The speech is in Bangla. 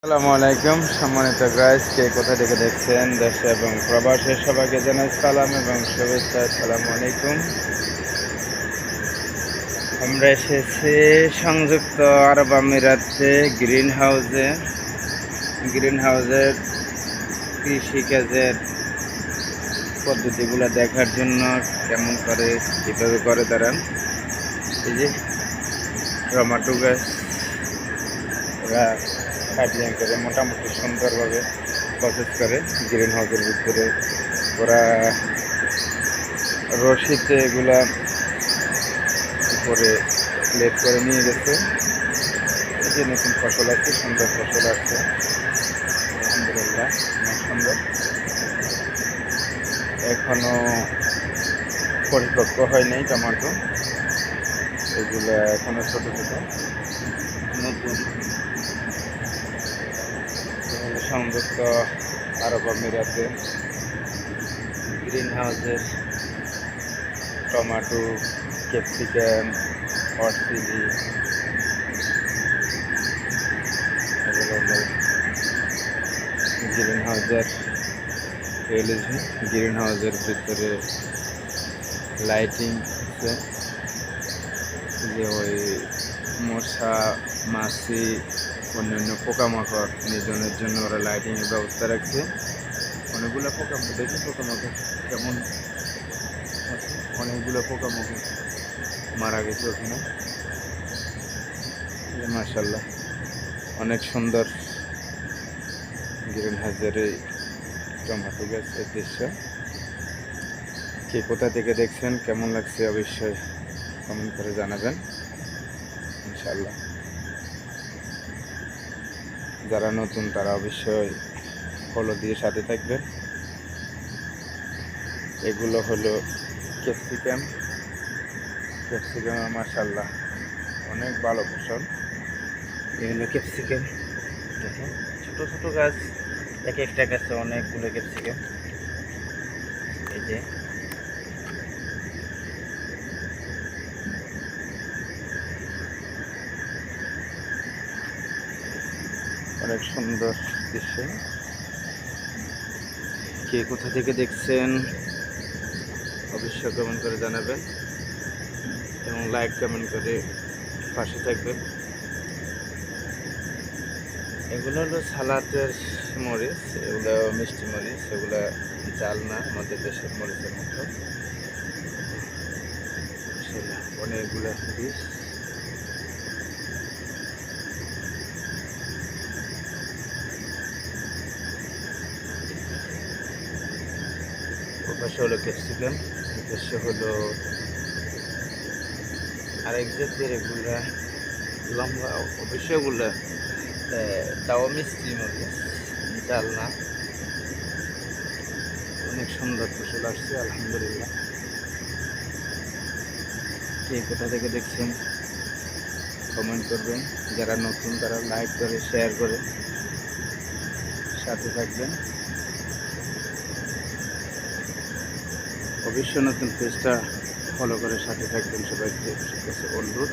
আসসালামু আলাইকুম সম্মানিত গাইস, কে কোথা থেকে দেখছেন দেশে এবং প্রবাসে সবাইকে জানাই সালাম এবং শুভেচ্ছা। আসসালামু আলাইকুম। আমরা এসেছি সংযুক্ত আরব আমিরাতে গ্রিন হাউসের কৃষিকাজের পদ্ধতিগুলো দেখার জন্য, কেমন করে কীভাবে করে তারা। এই যে টমেটো গাছ ওরা পাইপলাইন করে মোটামুটি সুন্দরভাবে প্রসেস করে গ্রিন হাউসের ভিতরে। ওরা রশিতে এগুলা উপরে প্লেট করে নিয়ে গেছে। এই যে নতুন ফসল আছে, সুন্দর ফসল আছে আলহামদুলিল্লাহ, অনেক সুন্দর। এখনো পরিপক্ক হয় নাই টমেটো, এগুলো এখনো ছোট ছোট নতুন। সংযুক্ত আরব আমিরাতে গ্রিন হাউসের tomato, capsicum, hot chili green হাউসের ভিতরে লাইটিং আছে, যে ওই মশা মাছি অন্যান্য পোকামাকড় নিধনের জন্য ওরা লাইটিংয়ের ব্যবস্থা রাখছে। অনেকগুলো পোকামাকড় দেখি, পোকামাকড় কেমন আছে, অনেকগুলো পোকামাকড় মারা গেছে ওখানে। মাশাআল্লাহ, অনেক সুন্দর গ্রিন হাউসের এই টমেটো গাছের দৃশ্য। কে কোথা থেকে দেখছেন, কেমন লাগছে অবশ্যই কমেন্ট করে জানাবেন ইনশাআল্লাহ। যারা নতুন তারা অবশ্যই ফলো দিয়ে সাথে থাকবেন। এগুলো হলো ক্যাপসিকাম মাশাআল্লাহ অনেক ভালো ফসল। এগুলো ক্যাপসিকাম দেখেন, ছোট ছোট গাছ, এক একটা গাছে অনেকগুলো ক্যাপসিকাম। এই যে অনেক সুন্দর দৃশ্য। কে কোথা থেকে দেখছেন অবশ্যই কমেন্ট করে জানাবেন এবং লাইক কমেন্ট করে পাশে থাকবেন। এগুলো হলো সালাদের মরিচ, এগুলো মিষ্টি মরিচ, এগুলো জাল না, আমাদের দেশের মরিচের মতো। অনেকগুলো বীজ, পাশে হলো ক্যাপসিকাম, দেশে হলো আরেক জাতের এগুলা লম্বা, অবশ্যই এগুলো তাও মিষ্টি মরিচ, জাল না। অনেক সুন্দর ফসল আসছে আলহামদুলিল্লাহ। কে কোথা থেকে দেখছেন কমেন্ট করবেন। যারা নতুন তারা লাইক করে শেয়ার করে সাথে থাকবেন। অবশ্যই নতুন পেজটা ফলো করে সাথে থাকবেন, সবাইকে কাছে অনুরোধ।